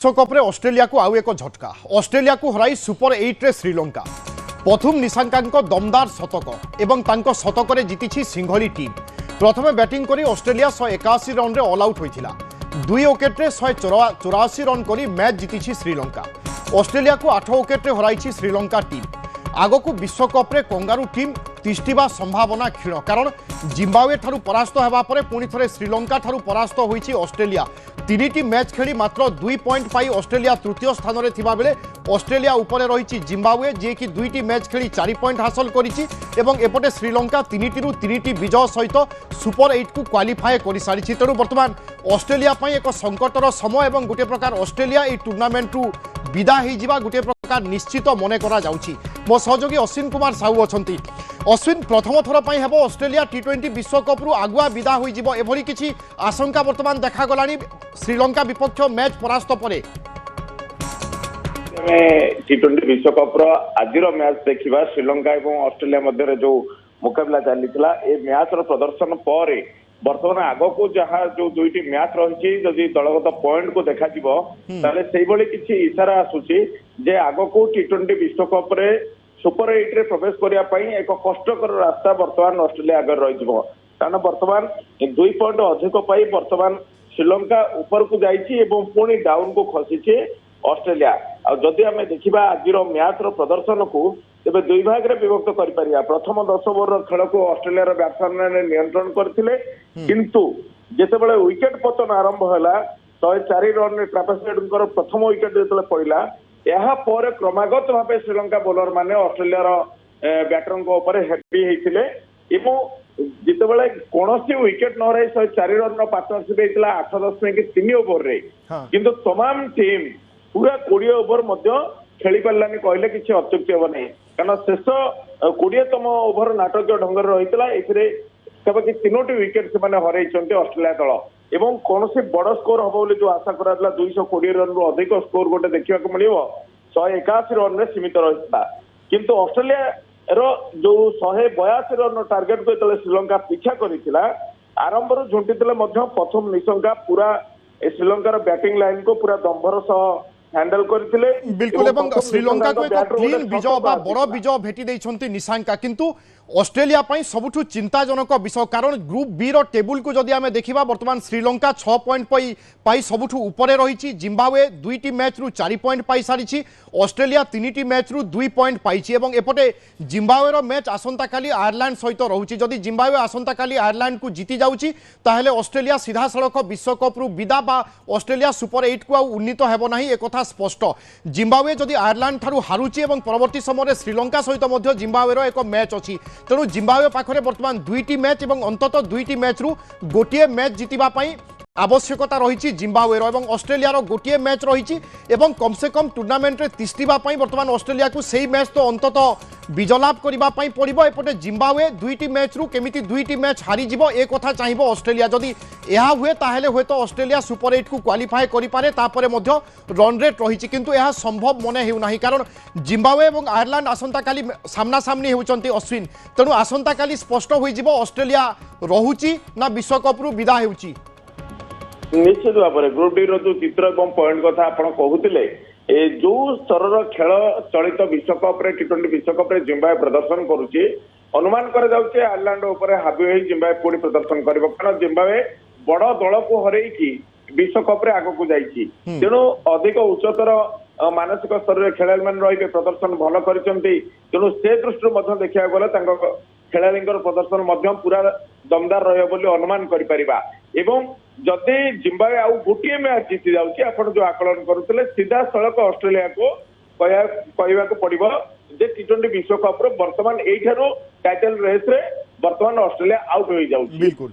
विश्वकप रे ऑस्ट्रेलिया को आउ एक झटका। ऑस्ट्रेलिया को हराई सुपर 8 रे श्रीलंका। प्रथम निशांका दमदार शतक एवं तांको शतक रे जीतिछि सिंघली टीम। प्रथमे बैटिंग करी ऑस्ट्रेलिया 181 रन रे ऑल आउट होइथिला। 2 विकेट रे 184 रन करी मैच जीतिछि श्रीलंका। ऑस्ट्रेलिया को 8 विकेट रे हराइछि श्रीलंका टीम। आगकू विश्वकप रे कंगारू टीम तिष्टिबा संभावना क्षीण, कारण जिम्बाब्वे ठारू परास्त हेबा परे पुणी थरे श्रीलंका ठारू परास्त होइछि ऑस्ट्रेलिया। 3टी मैच खेली मात्र 2 पॉइंट पाई ऑस्ट्रेलिया तृतीय स्थान रे थिबा बेले ऑस्ट्रेलिया उपरे रहिछि जिम्बाब्वे, जे कि 2टी मैच खेली 4 पॉइंट हासिल करिछि एवं एपटे श्रीलंका 3टी विजय सहित सुपर 8 को क्वालिफाई करि सारिछि। तेणु वर्तमान ऑस्ट्रेलिया पई एक संकटर समय एवं गोटे प्रकार ऑस्ट्रेलिया ए टूर्नामेंट रु विदा हो जावा गोटे प्रकार निश्चित मन करा जाउछि। मो सहयोगी अश्विन कुमार साहू अछंती। अश्विन, प्रथम थर पई हेबो ऑस्ट्रेलिया टी20 विश्वकप रु आगुआ विदा हो जिवो एभली किछि आशंका वर्तमान देखा गलानी श्रीलंका विपक्ष मैच परास्त परे। टी20 विश्वकप रो आजिर मैच देखिबा श्रीलंका एवं ऑस्ट्रेलिया मध्य जो मुकाबला चलीथिला ए मैच रो प्रदर्शन परे बर्तमान आग को जहाँ जो 2टी मैच रही जदि दलगत पॉइंट को देखा ताले से भली किछि इशारा आसुछि जे आग को टी20 विश्वकप रे सुपर 8 रे प्रवेश करिया पई एक कष्टकर रास्ता बर्तमान ऑस्ट्रेलिया आगे रही। कारण बर्तमान 2 पॉइंट अधिक पाई बर्तमान श्रीलंका ऊपर को जाइछि एवं पुणी डाउन को खसीछि ऑस्ट्रेलिया। आ जदि आमे देखिबा आजिर मैच रो प्रदर्शन को तेबे 2 भाग रे विभक्त करि परिया। प्रथम 10 ओवर खेल को ऑस्ट्रेलिया रो बैट्समैन ने नियंत्रण करथिले, किंतु जेतेबेले विकेट पतन आरंभ होला 104 रन रे ट्रापेस हेडकर प्रथम विकेट जेतेबेले पड़िला यहा पर क्रमागत भाव श्रीलंका बोलर माने ऑस्ट्रेलिया रो बैटर को ऊपर हेवी हेतिले एवं जितेबेले कोनोसी विकेट न रही 104 रन रो पार्टनरशिप हेतिला 8.3 ओवर रे, किंतु तमाम टीम पूरा 20 ओवर मध्य खेली पारानी कहले किसी अत्युक्ति हम नहीं। कारण शेष 20तम ओवर नाटकीय ढंग रही केवल कि 3टी विकेट से हर ऑस्ट्रेलिया दल एवं कौन बड़ स्कोर हम बोली जो आशा करा 220 रन रु अधिक स्कोर गोटे देखा मिल 181 रन में सीमित रही, किंतु ऑस्ट्रेलिया रो जो 182 रन टार्गेट को जो श्रीलंका पीछा करथिला आरंभ झुंटी प्रथम निशंका पूरा श्रीलंकार बैटिंग लाइन को पूरा दंभर सह हैंडल करथिले। बिल्कुल, एवं श्रीलंका को एक क्लीन विजय बा बड़ विजय भेटी देइछंती निशांका, किंतु ऑस्ट्रेलिया पई सबुठु चिंताजनक विषय, कारण ग्रुप बी रो टेबुल को जदि आमे देखिबा वर्तमान श्रीलंका 6 पॉइंट पाई सबुठु ऊपरे रहिछि। जिम्बाब्वे 2टी मैच रु 4 पॉइंट पाई सारिछि। ऑस्ट्रेलिया 3टी मैच रु 2 पॉइंट पाइछि एवं एपटे जिम्बाब्वे रो मैच आसंता काली आयरलैंड सहित रहुछि। जदि जिम्बाब्वे आसंता काली आयरलैंड को जीति जाउछि ताहेले ऑस्ट्रेलिया सीधा सड़क विश्वकप रु विदा बा ऑस्ट्रेलिया सुपर 8 को उन्नीत हेबो नाही, एक कथा स्पष्ट। जिम्बाब्वे जदि आयरलैंड ठारू हारुछि एवं परवर्ती समय श्रीलंका सहित मध्य जिम्बाब्वे रो एक मैच अछि, तेणु जिम्बाब्वे पाखरे वर्तमान 2टी मैच एवं अंततः 2टी मैच रु गोटिए मैच जितिबा पई आवश्यकता रही जिम्बाब्वे एवं ऑस्ट्रेलिया रो गोटिए मैच रही एवं कम से कम टूर्नामेंट रे तिष्टिबा पई वर्तमान ऑस्ट्रेलिया को सही मैच तो अंततः विजयलाभ करबा पई पड़िबो। एपटे जिम्बाब्वे 2टी मैच रु केमिति 2टी मैच हारी जिवो ए कथा चाहिबो ऑस्ट्रेलिया। जदि एहा हुए ताहेले होय तो ऑस्ट्रेलिया सुपर 8 को क्वालिफाई करि पारे, तापरे मध्य रन रेट रही, किंतु एहा संभव मने हेउ नाही, कारण जिम्बाब्वे एवं आयरलैंड आसंता काली सामना सामनी हेउचंती अश्विन। तेणु आसंता काली स्पष्ट होई जिवो ऑस्ट्रेलिया रहुची ना विश्वकप रु विदा हेउची। निश्चित भाव में ग्रुप डी रो जो चित्र और पॉइंट कथा आप कहते जो स्तर खेल चलित विश्वकप टी20 विश्वकप जिम्बाब्वे प्रदर्शन करुच्ची अनुमान कर आयरलैंड हावी हो जिम्बाब्वे पुणी प्रदर्शन कर, कारण जिम्बाब्वे बड़ दल को हरई विश्वकप आग को जाइए, तेणु अधिक उच्चतर मानसिक स्तर में खेलाड़ी मैंने रही प्रदर्शन भल कर, तेणु से दृष्टि देखा गले खेलाड़ी प्रदर्शन पूरा दमदार रही अनुमान कर। जदि जिम्बाब्वे आउ गोटे मैच जीति जाउछि आपण जो आकलन करुले सीधा सड़क ऑस्ट्रेलिया को कहवा पड़ो जे टी20 विश्वकप वर्तमान एठारो टाइटल रेस रे वर्तमान ऑस्ट्रेलिया आउट हो जाउछि। बिल्कुल।